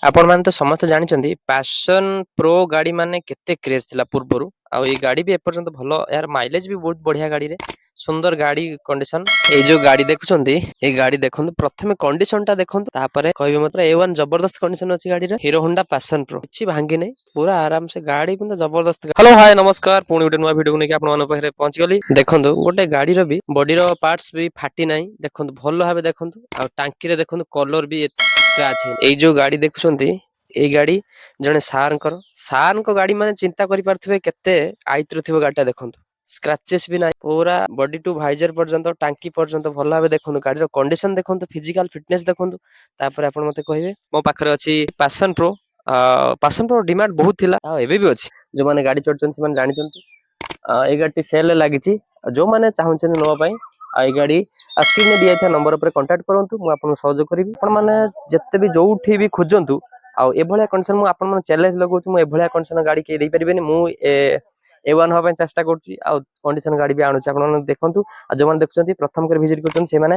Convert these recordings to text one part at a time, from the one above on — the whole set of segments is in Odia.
आपण ମାନେ ତ ସମସ୍ତେ ଜାଣିଛନ୍ତି ପ୍ୟାସନ ପ୍ରୋ ଗାଡି ମାନେ କେତେ କ୍ରେଜ ଥିଲା ପୂର୍ବରୁ। ଆଉ ଏଇ ଗାଡି ବି ଏପର୍ଯ୍ୟନ୍ତ ଭଲ, ଏହାର ମାଇଲେଜ ବି ବହୁତ ବଢିଆ ଗାଡିରେ। ସୁନ୍ଦର ଗାଡି କଣ୍ଡିସନ। ଏଇ ଯୋଉ ଗାଡି ଦେଖୁଛନ୍ତି, ଏଇ ଗାଡି ଦେଖନ୍ତୁ, ପ୍ରଥମେ କଣ୍ଡିସନ ଟା ଦେଖନ୍ତୁ, ତାପରେ କହିବେ ମତେ A1 ଜବରଦସ୍ତ କଣ୍ଡିସନ ଅଛି ଗାଡିର। ହିରୋ ହୋଣ୍ଡା ପ୍ୟାସନ ପ୍ରୋ କିଛି ଭାଙ୍ଗି ନାହିଁ, ପୁରା ଆରାମସେ ଗାଡି କିନ୍ତୁ ଜବରଦସ୍ତ। ହ୍ୟାଲୋ ହାय ନମସ୍କାର, ପୁଣି ଗୋଟେ ନୂଆ ଭିଡିଓକୁ ନେଇକି ଆପଣମାନଙ୍କ ପାଖରେ ପହଞ୍ଚିଗଲି। ଦେଖନ୍ତୁ ଗୋଟେ ଗାଡିର ବି ବଡିର ପାର୍ଟସ ବି ଫାଟି ନାହିଁ, ଦେଖନ୍ତୁ ଭଲ ଭାବେ ଦେଖନ୍ତୁ। ଆଉ ଟାଙ୍କିରେ ଦେଖନ୍ତୁ କଲର ବି ସ୍କ୍ରାଚ ହେଇନି। ଏଇ ଯୋଉ ଗାଡି ଦେଖୁଛନ୍ତି, ଏଇ ଗାଡି ଜଣେ ସାରଙ୍କ ଗାଡି ମାନେ ଚିନ୍ତା କରିପାରୁଥିବେ କେତେ ଆଇତ୍ର ଥିବ ଗାଡିଟା। ଦେଖନ୍ତୁ ସ୍କ୍ରାଚେସ୍ ବି ନାହିଁ, ପୁରା ବଡି ଟୁ ଭାଇଜର ପର୍ଯ୍ୟନ୍ତ, ଟାଙ୍କି ପର୍ଯ୍ୟନ୍ତ ଭଲ ଭାବେ ଦେଖନ୍ତୁ। ଗାଡିର କଣ୍ଡିସନ ଦେଖନ୍ତୁ, ଫିଜିକାଲ ଫିଟନେସ ଦେଖନ୍ତୁ, ତାପରେ ଆପଣ ମତେ କହିବେ। ମୋ ପାଖରେ ଅଛି passion pro. Passion pro demand ବହୁତ ଥିଲା, ଆଉ ଏବେ ବି ଅଛି। ଯୋଉମାନେ ଗାଡି ଚଢୁଛନ୍ତି ସେମାନେ ଜାଣିଛନ୍ତି। ଏଇ ଗାଡିଟି ସେଲରେ ଲାଗିଛି। ଯୋଉମାନେ ଚାହୁଁଛନ୍ତି ନବା ପାଇଁ, ଆଉ ଏଇ ଗାଡି ସ୍କ୍ରିନରେ ଦିଆଯାଇଥିବା ନମ୍ବର ଉପରେ କଣ୍ଟାକ୍ଟ କରନ୍ତୁ, ମୁଁ ଆପଣଙ୍କୁ ସହଯୋଗ କରିବି। ଆପଣମାନେ ଯେତେ ବି ଯୋଉଠି ବି ଖୋଜନ୍ତୁ, ଆଉ ଏଭଳିଆ କଣ୍ଡିସନ ମୁଁ ଆପଣମାନଙ୍କୁ ଚ୍ୟାଲେଞ୍ଜ ଲଗାଉଛି, ମୁଁ ଏଭଳିଆ କଣ୍ଡିସନ ଗାଡି କେହି ଦେଇପାରିବେନି। ମୁଁ A1 ହବା ପାଇଁ ଚେଷ୍ଟା କରୁଛି, ଆଉ କଣ୍ଡିସନ ଗାଡି ବି ଆଣୁଛି। ଆପଣମାନେ ଦେଖନ୍ତୁ। ଆଉ ଯୋଉମାନେ ଦେଖୁଛନ୍ତି ପ୍ରଥମ କରି ଭିଜିଟ କରୁଛନ୍ତି, ସେମାନେ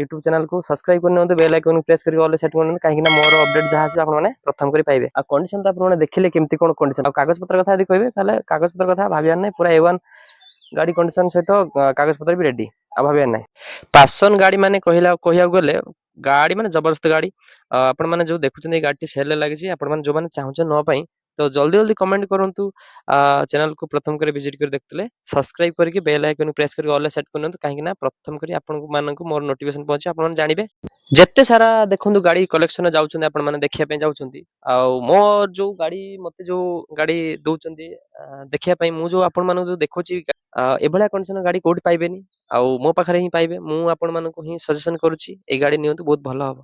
ୟୁଟ୍ୟୁବ ଚ୍ୟାନେଲକୁ ସବସ୍କ୍ରାଇବ କରିନିଅନ୍ତୁ, ବେଲ୍ ଆଇକନକୁ ପ୍ରେସ୍ କରି ଅଲ୍ ସେଟ୍ କରିନିଅନ୍ତୁ, କାହିଁକି ନା ମୋର ଅପଡେଟ୍ ଯାହା ଆସିବ ଆପଣମାନେ ପ୍ରଥମ କରି ପାଇବେ। ଆଉ କଣ୍ଡିସନ ତ ଆପଣମାନେ ଦେଖିଲେ କେମିତି କଣ କଣ୍ଡିସନ। ଆଉ କାଗଜପତ୍ର କଥା ଯଦି କହିବେ, ତାହେଲେ କାଗଜପତ୍ର କଥା ଭାବିବାର ନାହିଁ, ପୁରା A1 ଗାଡି କଣ୍ଡିସନ ସହିତ କାଗଜପତ୍ର ବି ରେଡି, ଆଉ ଭାବିବାର ନାହିଁ। ପାସନ ଗାଡି ମାନେ କହିବାକୁ ଗଲେ ଗାଡି ମାନେ ଜବରଦସ୍ତ ଗାଡି। ଆପଣ ମାନେ ଯୋଉ ଦେଖୁଛନ୍ତି ଏଇ ଗାଡିଟି ସେଲରେ ଲାଗିଛି। ଆପଣ ମାନେ ଯୋଉମାନେ ଚାହୁଁଛନ୍ତି ନବା ପାଇଁ, ତ ଜଲ୍ଦି ଜଲ୍ଦି କମେଣ୍ଟ କରନ୍ତୁ। ଚ୍ୟାନେଲକୁ ପ୍ରଥମ କରି ଭିଜିଟ କରି ଦେଖୁଥିଲେ, ସବସ୍କ୍ରାଇବ କରିକି ବେଲ୍ ଆଇକନକୁ ପ୍ରେସ୍ କରି ଅଲ୍ ସେଟ୍ କରିନିଅନ୍ତୁ, କାହିଁକି ନା ପ୍ରଥମ କରି ଆପଣଙ୍କୁ ମାନଙ୍କୁ ମୋର ନୋଟିଫିକେସନ ପହଞ୍ଚିବ, ଆପଣମାନେ ଜାଣିବେ। ଯେତେ ସାରା ଦେଖନ୍ତୁ ଗାଡି କଲେକ୍ସନ ଯାଉଛନ୍ତି, ଆପଣ ମାନେ ଦେଖିବା ପାଇଁ ଯାଉଛନ୍ତି। ଆଉ ମୋ ଯୋଉ ଗାଡି ମତେ ଯୋଉ ଗାଡି ଦଉଛନ୍ତି ଦେଖିବା ପାଇଁ, ମୁଁ ଯୋଉ ଆପଣ ମାନଙ୍କୁ ଯୋଉ ଦେଖୁଛି, ଏଭଳିଆ କଣ୍ଡିସନ ଗାଡି କୋଉଠି ପାଇବେନି, ଆଉ ମୋ ପାଖରେ ହିଁ ପାଇବେ। ମୁଁ ଆପଣ ମାନଙ୍କୁ ହିଁ ସଜେସନ କରୁଛି, ଏଇ ଗାଡି ନିଅନ୍ତୁ, ବହୁତ ଭଲ ହବ।